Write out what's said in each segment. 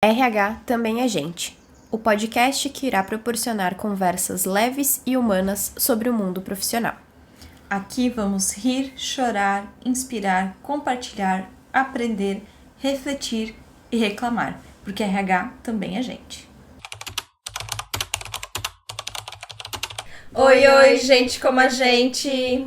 RH também é gente, o podcast que irá proporcionar conversas leves e humanas sobre o mundo profissional. Aqui vamos rir, chorar, inspirar, compartilhar, aprender, refletir e reclamar, porque RH também é gente. Oi, gente como a gente!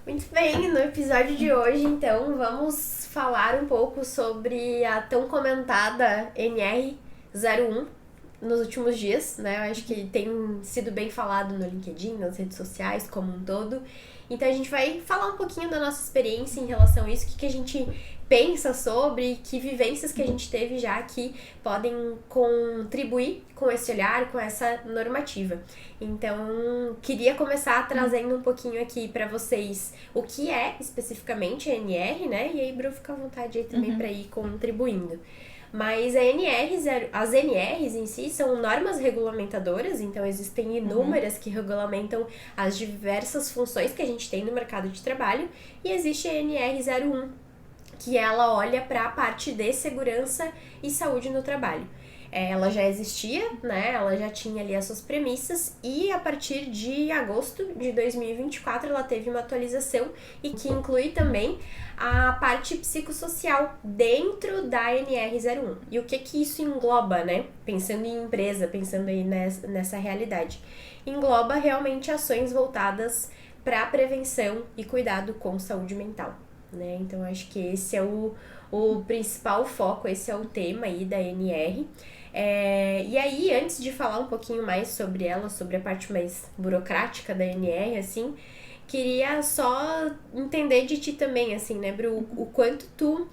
Muito bem, no episódio de hoje, então, vamos falar um pouco sobre a tão comentada NR01 nos últimos dias, né? Eu acho que tem sido bem falado no LinkedIn, nas redes sociais como um todo. Então a gente vai falar um pouquinho da nossa experiência em relação a isso, o que a gente pensa sobre, que vivências que a gente teve já que podem contribuir com esse olhar, com essa normativa. Então, queria começar trazendo um pouquinho aqui pra vocês o que é especificamente a NR, né? E aí, Bru, fica à vontade aí também pra ir contribuindo. Mas as NRs em si são normas regulamentadoras, então existem inúmeras que regulamentam as diversas funções que a gente tem no mercado de trabalho, e existe a NR01, que ela olha para a parte de segurança e saúde no trabalho. Ela já existia, né? Ela já tinha ali as suas premissas, e a partir de agosto de 2024 ela teve uma atualização e que inclui também a parte psicossocial dentro da NR01. E o que isso engloba, né? Pensando em empresa, pensando aí nessa realidade. Engloba realmente ações voltadas para prevenção e cuidado com saúde mental, né? Então acho que esse é o principal foco, esse é o tema aí da NR. E aí, antes de falar um pouquinho mais sobre ela, sobre a parte mais burocrática da NR, assim, queria só entender de ti também, assim, né, Bru, o quanto tu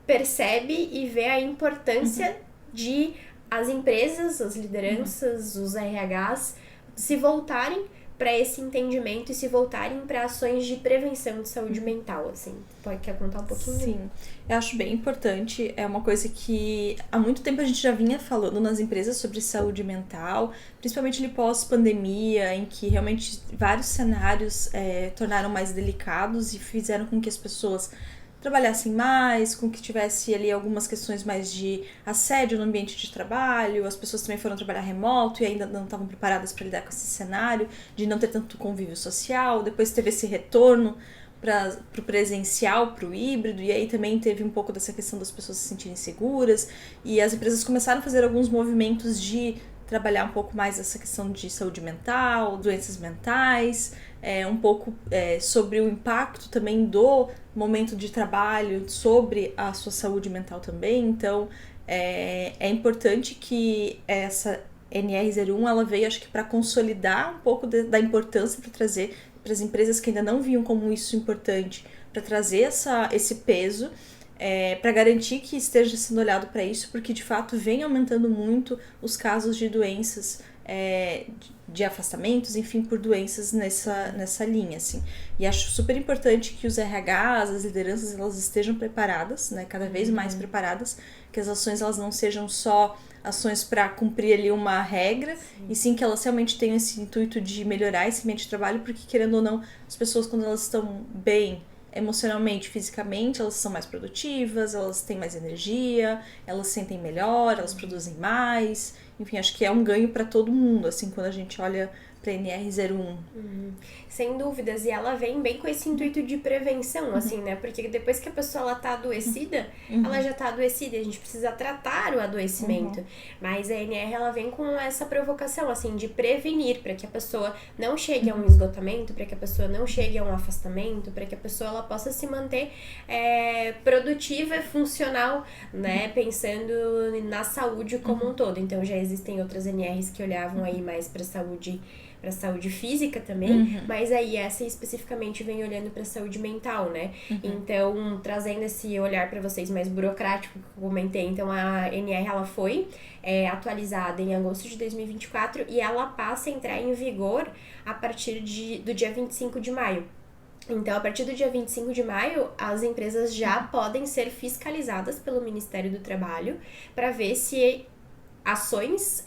percebe e vê a importância de as empresas, as lideranças, os RHs se voltarem para esse entendimento e se voltarem para ações de prevenção de saúde mental, assim. Quer contar um pouquinho? Sim, eu acho bem importante, é uma coisa que há muito tempo a gente já vinha falando nas empresas sobre saúde mental, principalmente ali pós-pandemia, em que realmente vários cenários tornaram mais delicados e fizeram com que as pessoas trabalhassem mais, com que tivesse ali algumas questões mais de assédio no ambiente de trabalho, as pessoas também foram trabalhar remoto e ainda não estavam preparadas para lidar com esse cenário de não ter tanto convívio social, depois teve esse retorno para o presencial, para o híbrido, e aí também teve um pouco dessa questão das pessoas se sentirem seguras, e as empresas começaram a fazer alguns movimentos de trabalhar um pouco mais essa questão de saúde mental, doenças mentais, um pouco sobre o impacto também do momento de trabalho sobre a sua saúde mental também. Então é importante que essa NR01 ela veio, acho que, para consolidar um pouco da importância, para trazer para as empresas que ainda não viam como isso importante, para trazer esse peso, para garantir que esteja sendo olhado para isso, porque de fato vem aumentando muito os casos de doenças, de afastamentos, enfim, por doenças nessa linha, assim. E acho super importante que os RHs, as lideranças, elas estejam preparadas, né, cada vez mais preparadas, que as ações elas não sejam só ações para cumprir ali uma regra, e sim que elas realmente tenham esse intuito de melhorar esse ambiente de trabalho, porque querendo ou não, as pessoas quando elas estão bem emocionalmente, fisicamente, elas são mais produtivas, elas têm mais energia, elas se sentem melhor, elas produzem mais, enfim, acho que é um ganho para todo mundo, assim, quando a gente olha para NR01. Sem dúvidas, e ela vem bem com esse intuito de prevenção, assim, né? Porque depois que a pessoa ela tá adoecida, ela já tá adoecida, e a gente precisa tratar o adoecimento. Mas a NR ela vem com essa provocação, assim, de prevenir, para que a pessoa não chegue a um esgotamento, para que a pessoa não chegue a um afastamento, para que a pessoa ela possa se manter produtiva e funcional, né? Pensando na saúde como um todo. Então já existem outras NRs que olhavam aí mais para saúde física também, mas aí essa especificamente vem olhando para saúde mental, né? Então, trazendo esse olhar para vocês mais burocrático que eu comentei, então a NR ela foi atualizada em agosto de 2024 e ela passa a entrar em vigor a partir do dia 25 de maio. Então, a partir do dia 25 de maio, as empresas já podem ser fiscalizadas pelo Ministério do Trabalho para ver se ações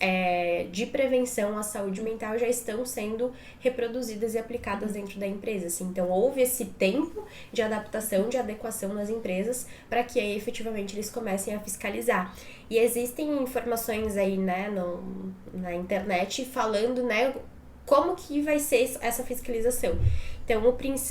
de prevenção à saúde mental já estão sendo reproduzidas e aplicadas dentro da empresa. Assim. Então, houve esse tempo de adaptação, de adequação nas empresas para que aí efetivamente eles comecem a fiscalizar. E existem informações aí, né, na internet falando, né, como que vai ser essa fiscalização. Então,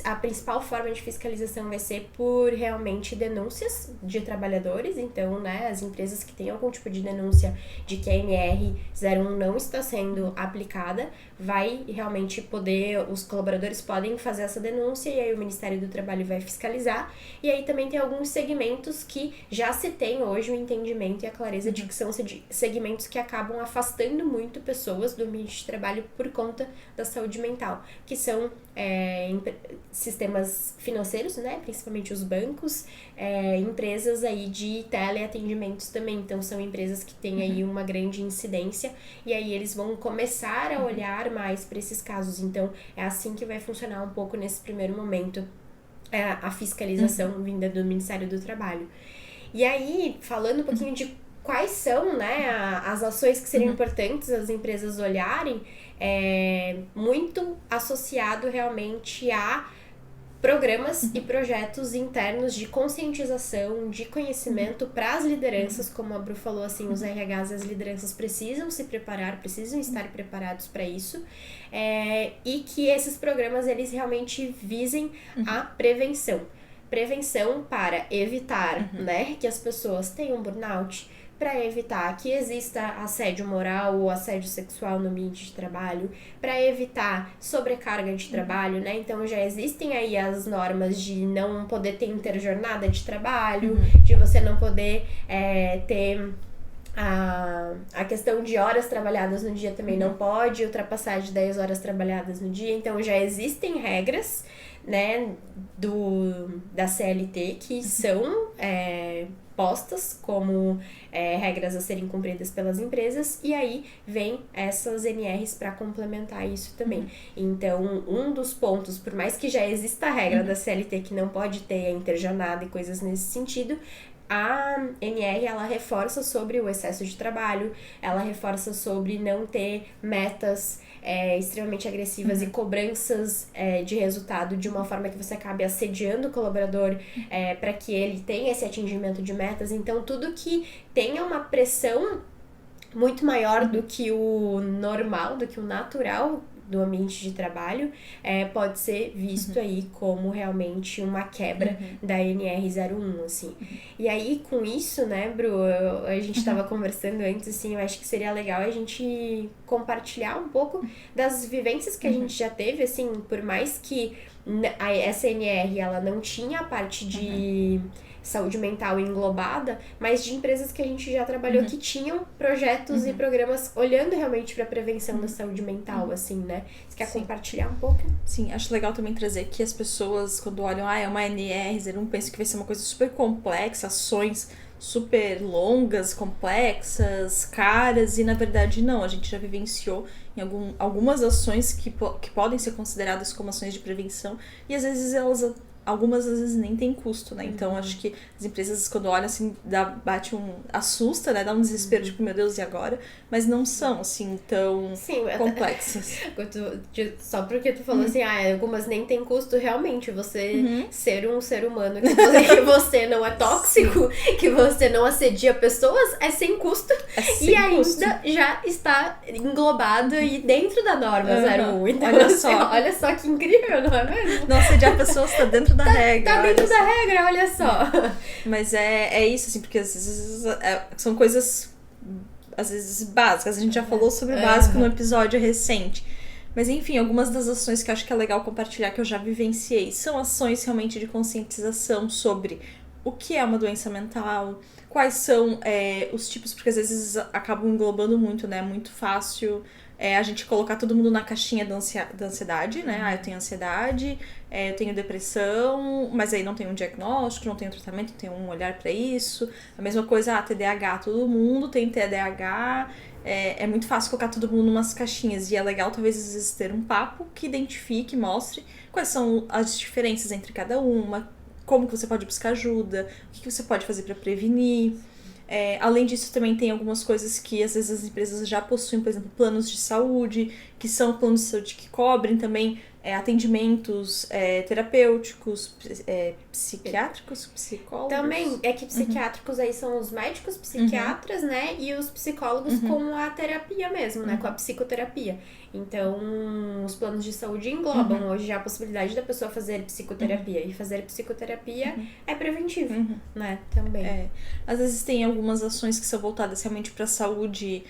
a principal forma de fiscalização vai ser por realmente denúncias de trabalhadores. Então, né, as empresas que têm algum tipo de denúncia de que a NR01 não está sendo aplicada, vai realmente poder, os colaboradores podem fazer essa denúncia e aí o Ministério do Trabalho vai fiscalizar. E aí também tem alguns segmentos que já se tem hoje o entendimento e a clareza de que são segmentos que acabam afastando muito pessoas do ambiente de trabalho por conta da saúde mental, que são sistemas financeiros, né, principalmente os bancos, empresas aí de teleatendimentos também, então são empresas que têm aí uma grande incidência e aí eles vão começar a olhar mais para esses casos, então é assim que vai funcionar um pouco nesse primeiro momento a fiscalização vinda do Ministério do Trabalho. E aí, falando um pouquinho de quais são, né, as ações que seriam importantes as empresas olharem, muito associado realmente a programas e projetos internos de conscientização, de conhecimento para as lideranças, como a Bru falou, assim, os RHs e as lideranças precisam se preparar, precisam estar preparados para isso, e que esses programas, eles realmente visem a prevenção. Prevenção para evitar, né, que as pessoas tenham burnout, para evitar que exista assédio moral ou assédio sexual no ambiente de trabalho, para evitar sobrecarga de trabalho, né? Então já existem aí as normas de não poder ter interjornada de trabalho, de você não poder ter a questão de horas trabalhadas no dia também não pode ultrapassar de 10 horas trabalhadas no dia, então já existem regras, né, da CLT que são postas como regras a serem cumpridas pelas empresas, e aí vem essas NRs para complementar isso também. Então, um dos pontos, por mais que já exista a regra da CLT que não pode ter a interjornada e coisas nesse sentido, a NR, ela reforça sobre o excesso de trabalho, ela reforça sobre não ter metas extremamente agressivas e cobranças de resultado de uma forma que você acabe assediando o colaborador para que ele tenha esse atingimento de metas. Então, tudo que tenha uma pressão muito maior do que o normal, do que o natural do ambiente de trabalho, pode ser visto aí como realmente uma quebra da NR01, assim. E aí, com isso, né, Bru, a gente estava conversando antes, assim, eu acho que seria legal a gente compartilhar um pouco das vivências que a gente já teve, assim, por mais que essa NR, ela não tinha a parte de saúde mental englobada, mas de empresas que a gente já trabalhou que tinham projetos e programas olhando realmente para a prevenção da saúde mental, assim, né? Você quer compartilhar um pouco? Sim, acho legal também trazer que as pessoas, quando olham, é uma NR01, pensam que vai ser uma coisa super complexa, ações super longas, complexas, caras, e na verdade não, a gente já vivenciou em algumas ações que podem ser consideradas como ações de prevenção, e às vezes algumas às vezes nem tem custo, né? Então acho que as empresas, quando olham assim, assusta, né? Dá um desespero, tipo, meu Deus, e agora? Mas não são, assim, tão complexas. Só porque tu falou assim, algumas nem tem custo, realmente, você ser um ser humano, que você não é tóxico, que você não assedia pessoas, é sem custo, e ainda já está englobado e dentro da norma 01. Então, olha só que incrível, não é mesmo? Não assediar pessoas está dentro da regra. Tá dentro da regra, olha só. Mas é isso, assim, porque às vezes são coisas, às vezes, básicas. A gente já falou sobre o básico no episódio recente. Mas, enfim, algumas das ações que eu acho que é legal compartilhar, que eu já vivenciei, são ações realmente de conscientização sobre o que é uma doença mental, quais são os tipos, porque às vezes acabam englobando muito, né? Muito fácil a gente colocar todo mundo na caixinha da ansiedade, né? Eu tenho ansiedade, eu tenho depressão, mas aí não tem um diagnóstico, não tem um tratamento, não tem um olhar pra isso. A mesma coisa, TDAH, todo mundo tem TDAH. É muito fácil colocar todo mundo numas caixinhas, e é legal talvez às vezes ter um papo que identifique, mostre quais são as diferenças entre cada uma, como que você pode buscar ajuda, o que você pode fazer para prevenir. Além disso, também tem algumas coisas que às vezes as empresas já possuem, por exemplo, planos de saúde, que são planos de saúde que cobrem também atendimentos terapêuticos, psiquiátricos, psicólogos. Também, é que psiquiátricos aí são os médicos, psiquiatras, né? E os psicólogos com a terapia mesmo, né? Com a psicoterapia. Então, os planos de saúde englobam hoje a possibilidade da pessoa fazer psicoterapia. E fazer psicoterapia é preventivo, né? Também. Às vezes tem algumas ações que são voltadas realmente para a saúde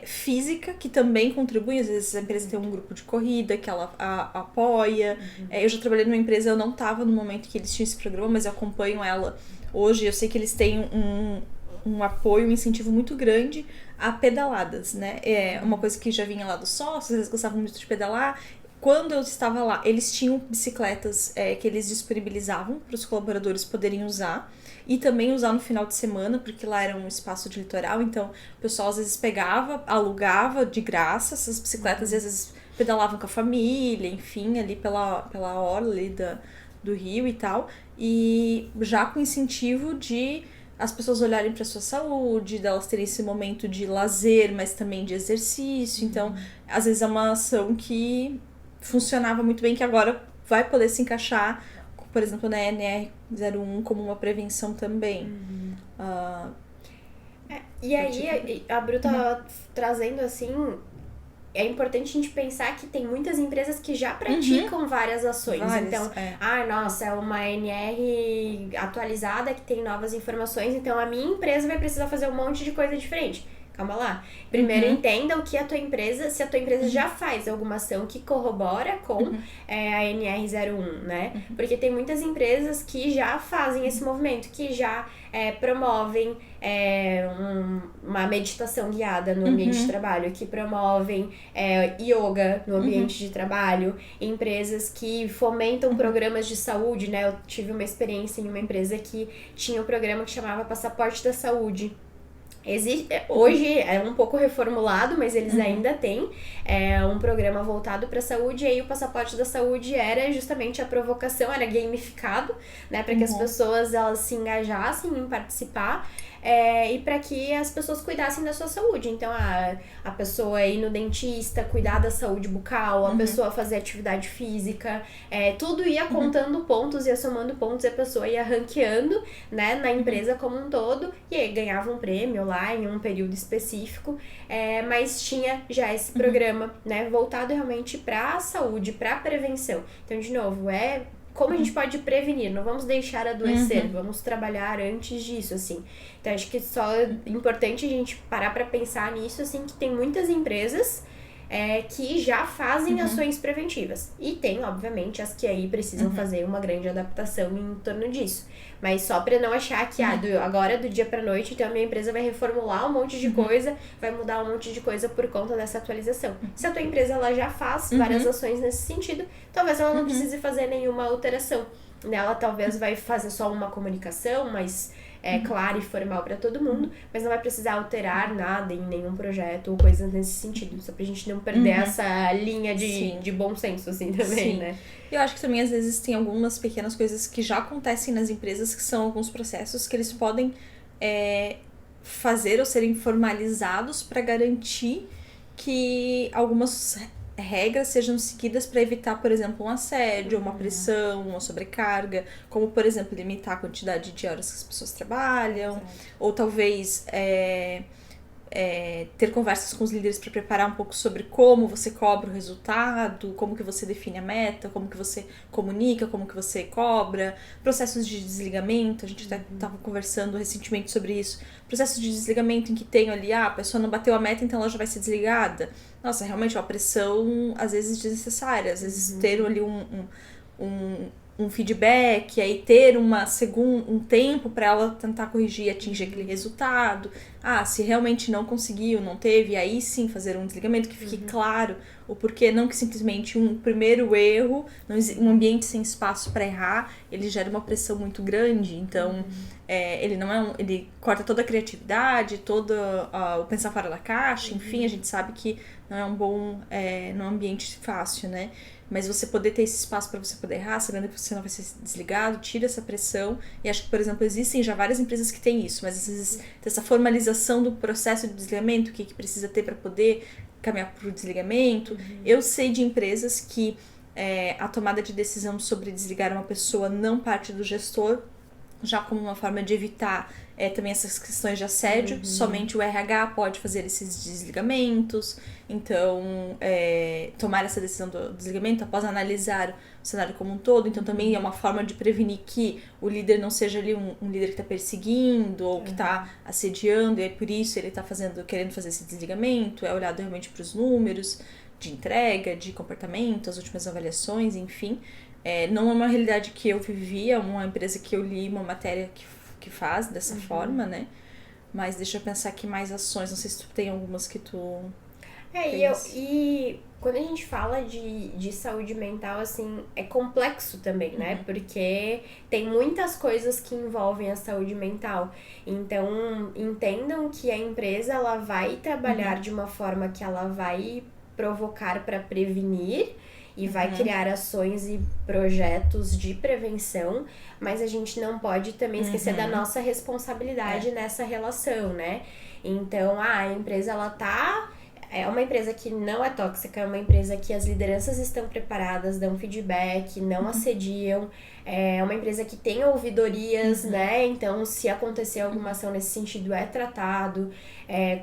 física, que também contribui. Às vezes a empresa tem um grupo de corrida que ela apoia. Eu já trabalhei numa empresa, eu não estava no momento que eles tinham esse programa, mas eu acompanho ela hoje. Eu sei que eles têm um apoio, um incentivo muito grande a pedaladas, né? É uma coisa que já vinha lá dos sócios, eles gostavam muito de pedalar. Quando eu estava lá, eles tinham bicicletas que eles disponibilizavam para os colaboradores poderem usar. E também usar no final de semana, porque lá era um espaço de litoral, então o pessoal às vezes pegava, alugava de graça essas bicicletas e às vezes pedalavam com a família, enfim, ali pela orla ali do rio e tal. E já com incentivo de as pessoas olharem para sua saúde, delas terem esse momento de lazer, mas também de exercício. Então, às vezes é uma ação que funcionava muito bem, que agora vai poder se encaixar, por exemplo, na NR01 como uma prevenção também. E aí, a Bru tá trazendo assim, é importante a gente pensar que tem muitas empresas que já praticam várias ações. Então, nossa, é uma NR atualizada que tem novas informações, então a minha empresa vai precisar fazer um monte de coisa diferente. Calma lá. Primeiro entenda o que a tua empresa, se a tua empresa já faz alguma ação que corrobora com a NR01, né? Porque tem muitas empresas que já fazem esse movimento, que já promovem uma meditação guiada no ambiente de trabalho, que promovem yoga no ambiente de trabalho, empresas que fomentam programas de saúde, né? Eu tive uma experiência em uma empresa que tinha um programa que chamava Passaporte da Saúde. Hoje é um pouco reformulado, mas eles ainda têm um programa voltado para a saúde, e aí o Passaporte da Saúde era justamente a provocação, era gamificado, né, para que as pessoas elas se engajassem em participar e para que as pessoas cuidassem da sua saúde. Então, a pessoa ir no dentista, cuidar da saúde bucal, a pessoa fazer atividade física, tudo ia contando pontos, ia somando pontos, e a pessoa ia ranqueando, né, na empresa como um todo, e aí ganhava um prêmio lá em um período específico, mas tinha já esse programa, né, voltado realmente para a saúde, para a prevenção. Então, de novo, como a gente pode prevenir? Não vamos deixar adoecer, vamos trabalhar antes disso, assim. Então, acho que só é importante a gente parar para pensar nisso, assim, que tem muitas empresas que já fazem ações preventivas. E tem, obviamente, as que aí precisam fazer uma grande adaptação em torno disso. Mas só para não achar que agora, do dia pra noite, então a minha empresa vai reformular um monte de coisa, vai mudar um monte de coisa por conta dessa atualização. Se a tua empresa ela já faz várias ações nesse sentido, talvez ela não precise fazer nenhuma alteração. Ela talvez vai fazer só uma comunicação, mas clara e formal para todo mundo, mas não vai precisar alterar nada em nenhum projeto ou coisas nesse sentido, só pra gente não perder essa linha de bom senso, assim, também, né? Eu acho que também, às vezes, tem algumas pequenas coisas que já acontecem nas empresas, que são alguns processos que eles podem fazer ou serem formalizados para garantir que algumas regras sejam seguidas para evitar, por exemplo, um assédio, uma pressão, uma sobrecarga, como, por exemplo, limitar a quantidade de horas que as pessoas trabalham, ou talvez ter conversas com os líderes para preparar um pouco sobre como você cobra o resultado, como que você define a meta, como que você comunica, como que você cobra, processos de desligamento, a gente estava conversando recentemente sobre isso, processos de desligamento em que tem ali, a pessoa não bateu a meta, então ela já vai ser desligada. Nossa, realmente é uma pressão, às vezes, desnecessária, às vezes ter ali um feedback, aí ter um tempo para ela tentar corrigir e atingir aquele resultado. Se realmente não conseguiu, não teve, aí sim fazer um desligamento que fique claro o porquê, não que simplesmente um primeiro erro, um ambiente sem espaço para errar, ele gera uma pressão muito grande, então ele não ele corta toda a criatividade, todo o pensar fora da caixa, enfim, a gente sabe que não é um bom não é um ambiente fácil, né? mas você poder ter esse espaço para você poder errar, sabendo que você não vai ser desligado, tira essa pressão. E acho que, por exemplo, existem já várias empresas que têm isso, mas às vezes essa formalização do processo de desligamento, o que precisa ter para poder caminhar para o desligamento. Eu sei de empresas que a tomada de decisão sobre desligar uma pessoa não parte do gestor, já como uma forma de evitar também essas questões de assédio. Somente o RH pode fazer esses desligamentos. Então, tomar essa decisão do desligamento após analisar o cenário como um todo. Então, também é uma forma de prevenir que o líder não seja ali um líder que está perseguindo ou que está assediando, e é por isso ele está querendo fazer esse desligamento. É olhado realmente para os números de entrega, de comportamento, as últimas avaliações, enfim. Não é uma realidade que eu vivi, é uma empresa que eu li uma matéria que faz dessa forma, né? Mas deixa eu pensar aqui mais ações, não sei se tu tem algumas que tu... E quando a gente fala de saúde mental, assim, é complexo também, né? Porque tem muitas coisas que envolvem a saúde mental. Então, entendam que a empresa, ela vai trabalhar de uma forma que ela vai provocar para prevenir e vai criar ações e projetos de prevenção, mas a gente não pode também esquecer da nossa responsabilidade nessa relação, né? Então, a empresa, é uma empresa que não é tóxica, é uma empresa que as lideranças estão preparadas, dão feedback, não assediam, é uma empresa que tem ouvidorias, né? Então, se acontecer alguma ação nesse sentido, é tratado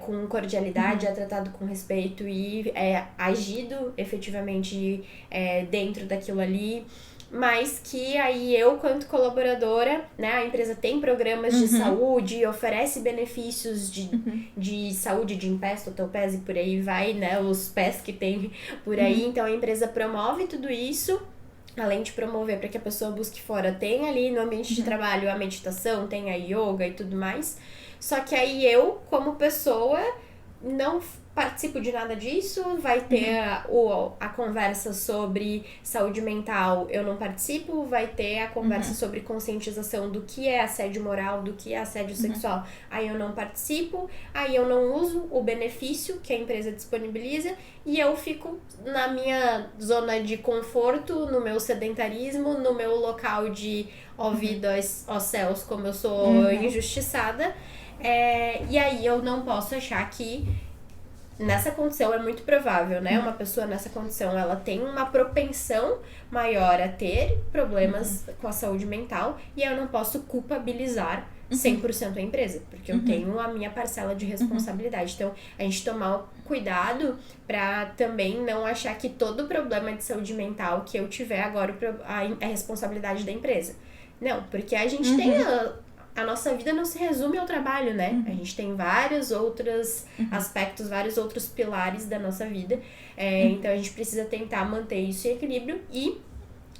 com cordialidade, é tratado com respeito e é agido efetivamente dentro daquilo ali. Mas que aí eu, quanto colaboradora, né, a empresa tem programas de saúde, oferece benefícios de saúde de Gympass, Totalpass e por aí vai, né, os pés que tem por aí. Então a empresa promove tudo isso, além de promover para que a pessoa busque fora, tem ali no ambiente de trabalho a meditação, tem a yoga e tudo mais. Só que aí eu, como pessoa, não participo de nada disso, vai ter a conversa sobre saúde mental, eu não participo, vai ter a conversa sobre conscientização do que é assédio moral, do que é assédio sexual, aí eu não participo, aí eu não uso o benefício que a empresa disponibiliza e eu fico na minha zona de conforto, no meu sedentarismo, no meu local de ouvido aos céus, como eu sou injustiçada, e aí eu não posso achar que nessa condição é muito provável, né? Uma pessoa nessa condição, ela tem uma propensão maior a ter problemas com a saúde mental e eu não posso culpabilizar 100% a empresa, porque eu tenho a minha parcela de responsabilidade. Então, a gente tomar cuidado pra também não achar que todo problema de saúde mental que eu tiver agora é responsabilidade da empresa. Não, porque a gente tem a nossa vida não se resume ao trabalho, né? A gente tem vários outros aspectos, vários outros pilares da nossa vida. Então, a gente precisa tentar manter isso em equilíbrio e,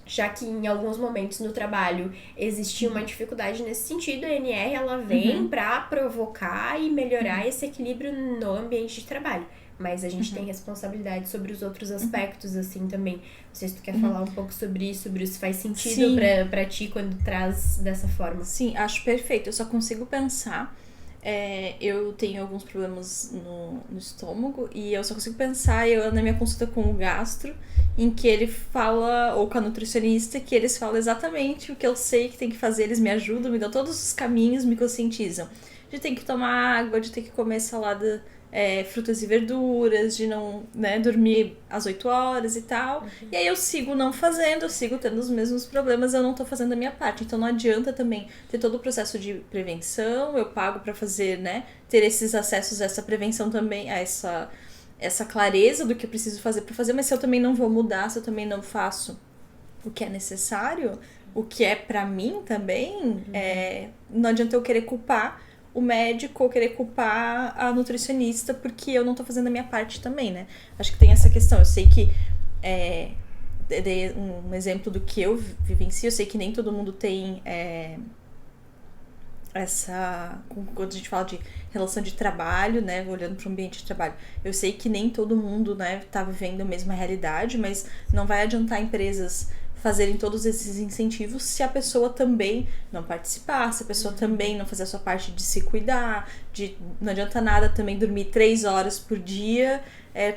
já que em alguns momentos no trabalho existia uma dificuldade nesse sentido, a NR, ela vem para provocar e melhorar esse equilíbrio no ambiente de trabalho. Mas a gente tem responsabilidade sobre os outros aspectos, assim, também. Não sei se tu quer falar um pouco sobre isso faz sentido pra ti quando traz dessa forma. Sim, acho perfeito. Eu só consigo pensar... eu tenho alguns problemas no estômago e eu só consigo pensar, na minha consulta com o gastro, em que ele fala, ou com a nutricionista, que eles falam exatamente o que eu sei que tem que fazer, eles me ajudam, me dão todos os caminhos, me conscientizam. De ter que tomar água, de ter que comer salada... frutas e verduras, de não, né, dormir às 8 horas e tal. E aí eu sigo não fazendo, eu sigo tendo os mesmos problemas, eu não tô fazendo a minha parte. Então não adianta também ter todo o processo de prevenção, eu pago pra fazer, né, ter esses acessos a essa prevenção também, a essa clareza do que eu preciso fazer pra fazer, mas se eu também não vou mudar, se eu também não faço o que é necessário, o que é pra mim também, não adianta eu querer culpar o médico ou querer culpar a nutricionista porque eu não tô fazendo a minha parte também, né? Acho que tem essa questão. Eu sei que dei um exemplo do que eu vivencio, eu sei que nem todo mundo tem quando a gente fala de relação de trabalho, né, olhando para o ambiente de trabalho, eu sei que nem todo mundo, né, tá vivendo a mesma realidade, mas não vai adiantar empresas fazerem todos esses incentivos se a pessoa também não participar, se a pessoa também não fazer a sua parte de se cuidar, não adianta nada também dormir 3 horas por dia,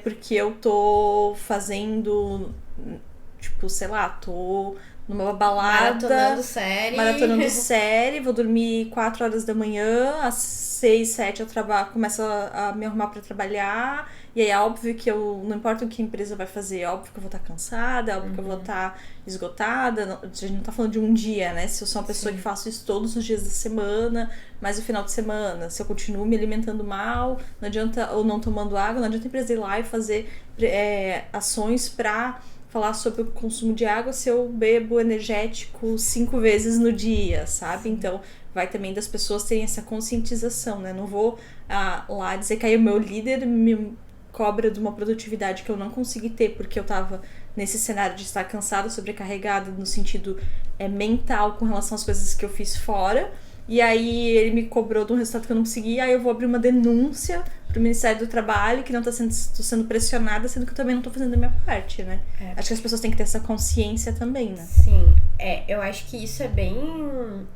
porque eu tô fazendo Tipo, sei lá, tô numa balada... Maratonando série, vou dormir 4 horas da manhã, às 6, 7 eu começo a me arrumar pra trabalhar. E aí é óbvio que não importa o que a empresa vai fazer, é óbvio que eu vou estar cansada, é óbvio que eu vou estar esgotada. A gente não tá falando de um dia, né? Se eu sou uma pessoa que faço isso todos os dias da semana, mas o final de semana, se eu continuo me alimentando mal, não adianta, ou não tomando água, não adianta a empresa ir lá e fazer ações pra falar sobre o consumo de água se eu bebo energético 5 vezes no dia, sabe? Então, vai também das pessoas terem essa conscientização, né? Não vou lá dizer que aí o meu líder me cobra de uma produtividade que eu não consegui ter porque eu tava nesse cenário de estar cansada, sobrecarregada no sentido mental com relação às coisas que eu fiz fora. E aí ele me cobrou de um resultado que eu não consegui, aí eu vou abrir uma denúncia pro Ministério do Trabalho, que não tô sendo pressionada, sendo que eu também não tô fazendo a minha parte, né? Acho que as pessoas têm que ter essa consciência também, né? Sim, eu acho que isso é bem...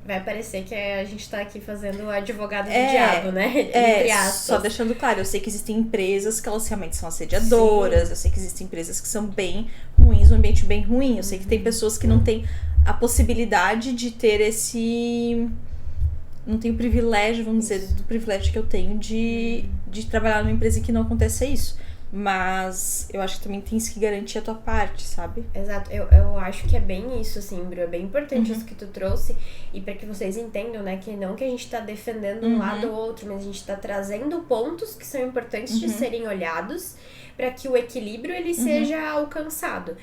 Vai parecer que a gente tá aqui fazendo o advogado do diabo, né? Entre aspas. Só deixando claro, eu sei que existem empresas que elas realmente são assediadoras, eu sei que existem empresas que são bem ruins, um ambiente bem ruim, eu sei que tem pessoas que não têm a possibilidade de ter não tenho privilégio, vamos dizer, do privilégio que eu tenho de trabalhar numa empresa que não aconteça isso. Mas eu acho que também tens que garantir a tua parte, sabe? Exato, eu acho que é bem isso, assim, Bru, é bem importante isso que tu trouxe, e pra que vocês entendam, né, que não que a gente tá defendendo um lado ou outro, mas a gente tá trazendo pontos que são importantes de serem olhados para que o equilíbrio ele seja alcançado.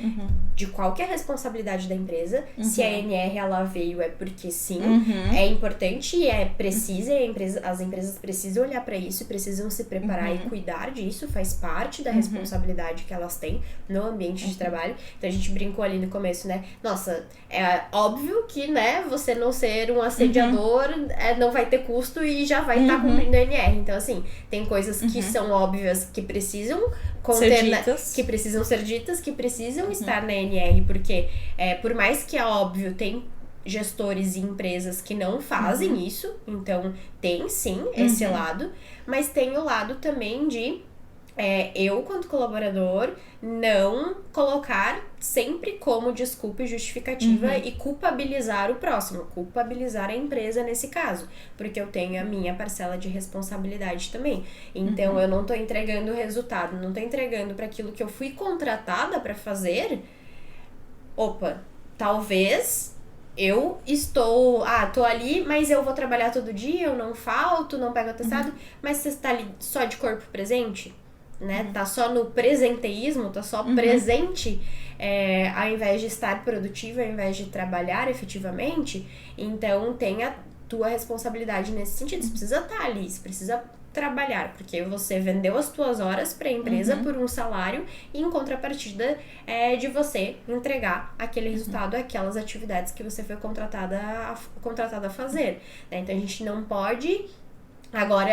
De qual que é a responsabilidade da empresa? Se a NR ela veio é porque sim, é importante e precisa, as empresas precisam olhar para isso, precisam se preparar e cuidar disso, faz parte da responsabilidade que elas têm no ambiente de trabalho. Então a gente brincou ali no começo, né? Nossa, é óbvio que, né, você não ser um assediador não vai ter custo e já vai estar cumprindo a NR. Então, assim, tem coisas que são óbvias que precisam que precisam ser ditas, que precisam estar na NR, porque por mais que é óbvio, tem gestores e empresas que não fazem isso, então tem sim esse lado, mas tem o lado também de eu, quanto colaborador, não colocar sempre como desculpa e justificativa e culpabilizar o próximo, culpabilizar a empresa nesse caso, porque eu tenho a minha parcela de responsabilidade também. Então, eu não tô entregando o resultado, não tô entregando para aquilo que eu fui contratada para fazer. Opa, talvez eu tô ali, mas eu vou trabalhar todo dia, eu não falto, não pego atestado, mas você está ali só de corpo presente? Né? Tá só no presenteísmo, tá só presente, ao invés de estar produtivo, ao invés de trabalhar efetivamente. Então tem a tua responsabilidade nesse sentido. Você precisa estar ali, você precisa trabalhar, porque você vendeu as tuas horas para a empresa por um salário e em contrapartida de você entregar aquele resultado, aquelas atividades que você foi contratada a fazer, né? Então a gente não pode agora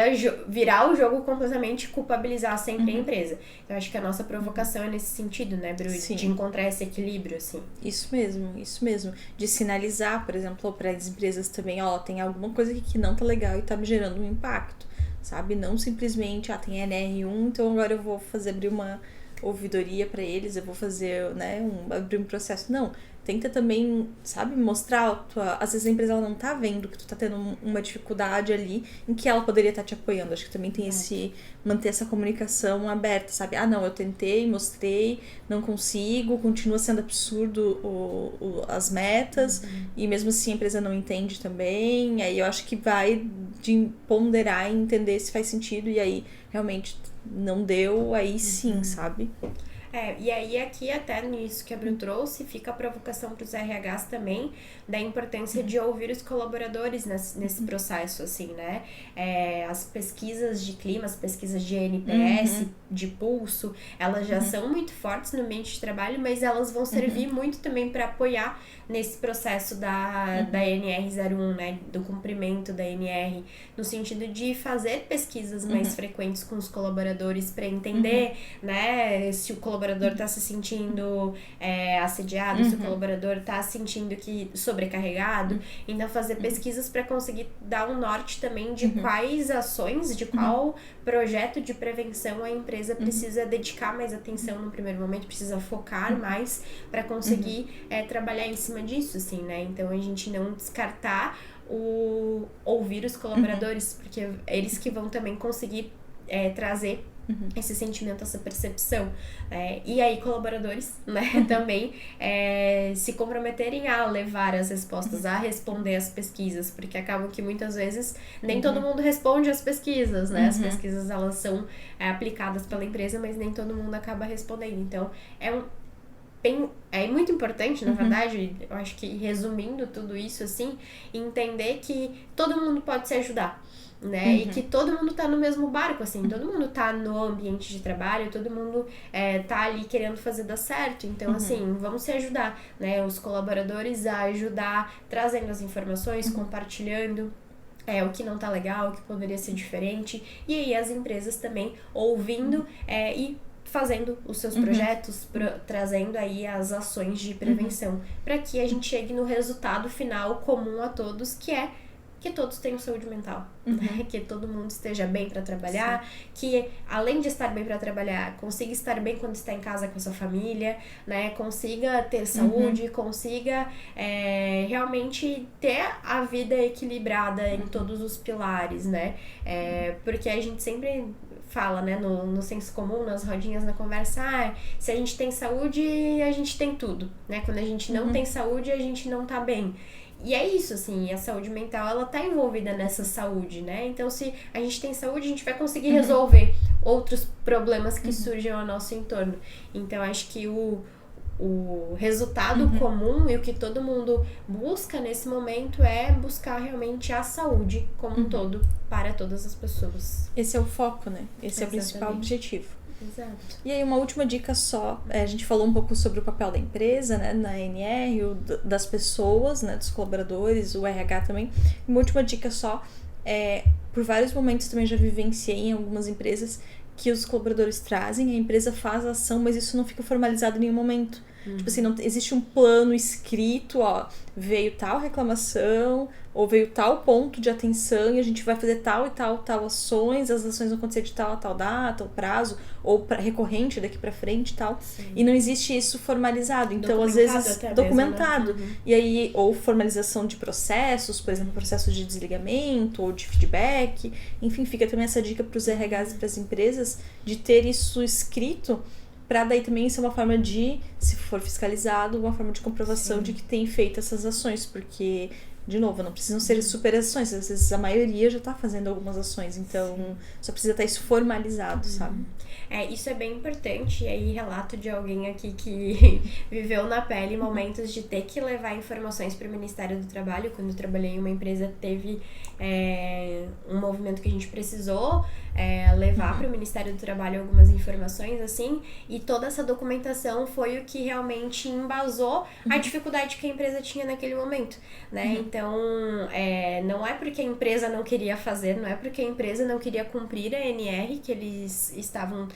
virar o jogo completamente e culpabilizar sempre a empresa. Então, acho que a nossa provocação é nesse sentido, né, Bru? De encontrar esse equilíbrio, assim. Isso mesmo. De sinalizar, por exemplo, para as empresas também, tem alguma coisa aqui que não tá legal e tá me gerando um impacto, sabe? Não simplesmente, tem NR1, então agora eu vou abrir uma ouvidoria para eles, eu vou fazer, né, abrir um processo. Não, tenta também, sabe, mostrar às vezes a empresa ela não tá vendo que tu tá tendo uma dificuldade ali em que ela poderia estar te apoiando. Acho que também tem manter essa comunicação aberta, sabe? Não, eu tentei, mostrei, não consigo, continua sendo absurdo as metas e mesmo assim a empresa não entende também. Aí eu acho que vai de ponderar e entender se faz sentido e aí realmente não deu, aí sim, sabe? E aí aqui até nisso que a Bru trouxe, fica a provocação para os RHs também, da importância de ouvir os colaboradores nesse processo, assim, né? As pesquisas de clima, as pesquisas de NPS, de pulso, elas já são muito fortes no ambiente de trabalho, mas elas vão servir muito também para apoiar nesse processo da NR01, né? Do cumprimento da NR, no sentido de fazer pesquisas mais frequentes com os colaboradores para entender, né? Se o colaborador colaborador tá se sentindo assediado, se o colaborador tá se sentindo sobrecarregado. Então, fazer pesquisas para conseguir dar um norte também de quais ações, de qual projeto de prevenção a empresa precisa dedicar mais atenção no primeiro momento, precisa focar mais para conseguir trabalhar em cima disso, assim, né? Então, a gente não descartar ouvir os colaboradores, porque eles que vão também conseguir trazer esse sentimento, essa percepção. E aí, colaboradores, né, também se comprometerem a levar as respostas, a responder as pesquisas, porque acabam que muitas vezes nem todo mundo responde as pesquisas, né? As pesquisas, elas são aplicadas pela empresa, mas nem todo mundo acaba respondendo. Então, é muito importante, na verdade, eu acho que resumindo tudo isso, assim, entender que todo mundo pode se ajudar, né? E que todo mundo tá no mesmo barco, assim, todo mundo tá no ambiente de trabalho, todo mundo tá ali querendo fazer dar certo. Então, assim, vamos se ajudar, né? Os colaboradores a ajudar, trazendo as informações, compartilhando o que não tá legal, o que poderia ser diferente. E aí as empresas também ouvindo e fazendo os seus projetos, trazendo aí as ações de prevenção, para que a gente chegue no resultado final comum a todos, que é que todos tenham saúde mental, né? Que todo mundo esteja bem para trabalhar, que além de estar bem para trabalhar, consiga estar bem quando está em casa com a sua família, né? Consiga ter saúde, consiga realmente ter a vida equilibrada em todos os pilares, né? Porque a gente sempre fala, né, no senso comum, nas rodinhas, na conversa, se a gente tem saúde, a gente tem tudo, né? Quando a gente não tem saúde, a gente não tá bem. E é isso, assim, a saúde mental, ela tá envolvida nessa saúde, né? Então, se a gente tem saúde, a gente vai conseguir resolver outros problemas que surgem ao nosso entorno. Então, acho que o resultado comum e o que todo mundo busca nesse momento é buscar realmente a saúde como um todo para todas as pessoas. Esse é o foco, né? Esse é o principal objetivo. Exato. E aí, uma última dica só, a gente falou um pouco sobre o papel da empresa, né, na ANR, das pessoas, né, dos colaboradores, o RH também. Uma última dica só, por vários momentos também já vivenciei em algumas empresas que os colaboradores trazem, a empresa faz a ação, mas isso não fica formalizado em nenhum momento. Tipo assim, não existe um plano escrito, veio tal reclamação, ou veio tal ponto de atenção e a gente vai fazer tal e tal ações, as ações vão acontecer de tal a tal data, o prazo, ou recorrente daqui pra frente e tal. Sim. E não existe isso formalizado. Então, às vezes, documentado. Mesmo, né? E aí, ou formalização de processos, por exemplo, processo de desligamento, ou de feedback. Enfim, fica também essa dica pros RHs e pras empresas de ter isso escrito, para daí também ser uma forma de, se for fiscalizado, uma forma de comprovação de que tem feito essas ações, porque, de novo, não precisam ser super ações, às vezes a maioria já tá fazendo algumas ações, então só precisa estar isso formalizado, sabe? Isso é bem importante, e aí relato de alguém aqui que viveu na pele momentos de ter que levar informações para o Ministério do Trabalho. Quando eu trabalhei em uma empresa, teve um movimento que a gente precisou levar para o Ministério do Trabalho algumas informações, assim, e toda essa documentação foi o que realmente embasou a dificuldade que a empresa tinha naquele momento, né? Então, não é porque a empresa não queria fazer, não é porque a empresa não queria cumprir a ANR que eles estavam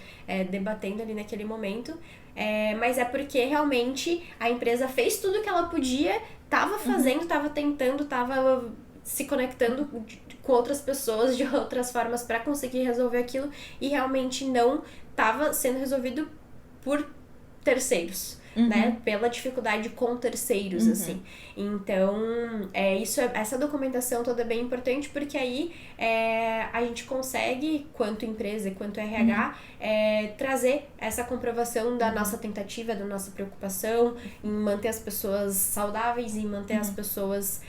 debatendo ali naquele momento, mas é porque realmente a empresa fez tudo que ela podia, estava fazendo, estava tentando, estava se conectando com outras pessoas de outras formas para conseguir resolver aquilo, e realmente não estava sendo resolvido por terceiros, né? Pela dificuldade com terceiros, assim. Então, essa documentação toda é bem importante, porque aí a gente consegue, quanto empresa e quanto RH, trazer essa comprovação da nossa tentativa, da nossa preocupação em manter as pessoas saudáveis e manter as pessoas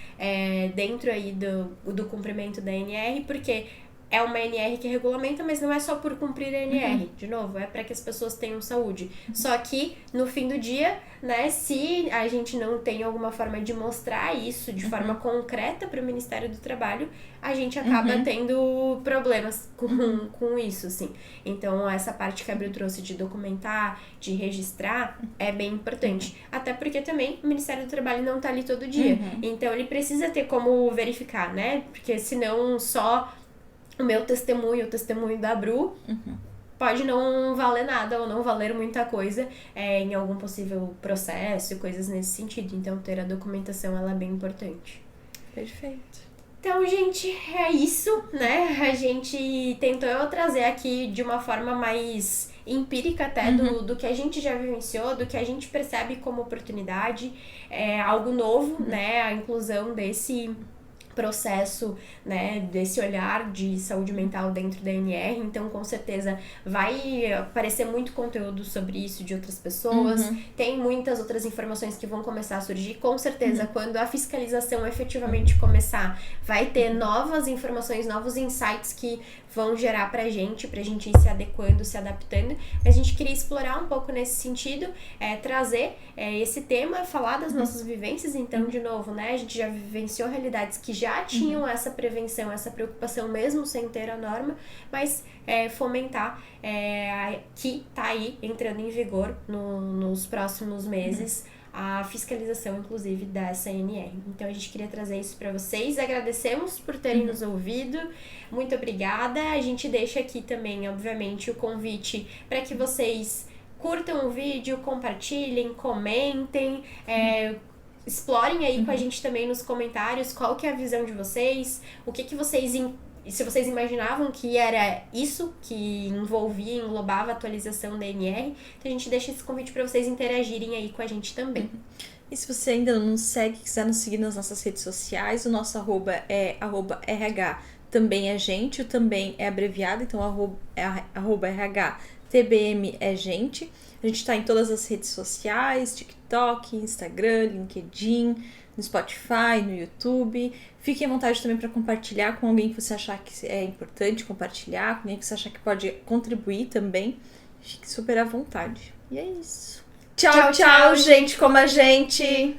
dentro aí do cumprimento da ANR, porque é uma ANR que regulamenta, mas não é só por cumprir a ANR, de novo, é para que as pessoas tenham saúde. Só que, no fim do dia, né, se a gente não tem alguma forma de mostrar isso de forma concreta para o Ministério do Trabalho, a gente acaba tendo problemas com isso, assim. Então, essa parte que a Abril trouxe de documentar, de registrar, é bem importante. Até porque também o Ministério do Trabalho não tá ali todo dia. Então, ele precisa ter como verificar, né? Porque senão só o meu testemunho, o testemunho da Bru, pode não valer nada ou não valer muita coisa em algum possível processo e coisas nesse sentido. Então, ter a documentação, ela é bem importante. Perfeito. Então, gente, é isso, né? A gente tentou trazer aqui de uma forma mais empírica até do que a gente já vivenciou, do que a gente percebe como oportunidade, algo novo, né? A inclusão desse processo, né, desse olhar de saúde mental dentro da NR, então com certeza vai aparecer muito conteúdo sobre isso de outras pessoas, tem muitas outras informações que vão começar a surgir, com certeza quando a fiscalização efetivamente começar, vai ter novas informações, novos insights que vão gerar pra gente ir se adequando, se adaptando. A gente queria explorar um pouco nesse sentido, trazer esse tema, falar das nossas vivências, então, de novo, né, a gente já vivenciou realidades que já tinham essa prevenção, essa preocupação mesmo sem ter a norma, mas fomentar que tá aí entrando em vigor nos próximos meses a fiscalização, inclusive, dessa NR. Então, a gente queria trazer isso para vocês. Agradecemos por terem nos ouvido. Muito obrigada. A gente deixa aqui também, obviamente, o convite para que vocês curtam o vídeo, compartilhem, comentem, explorem aí com a gente também nos comentários qual que é a visão de vocês, o que vocês... Se vocês imaginavam que era isso que englobava a atualização da NR, então a gente deixa esse convite para vocês interagirem aí com a gente também. E se você ainda não nos segue, quiser nos seguir nas nossas redes sociais, o nosso arroba é @RH também é gente, o também é abreviado, então arroba RH TBM é gente. A gente está em todas as redes sociais, TikTok, Instagram, LinkedIn, no Spotify, no YouTube. Fique à vontade também para compartilhar com alguém que você achar que é importante compartilhar, com alguém que você achar que pode contribuir também. Fique super à vontade. E é isso. Tchau, tchau, gente como a gente!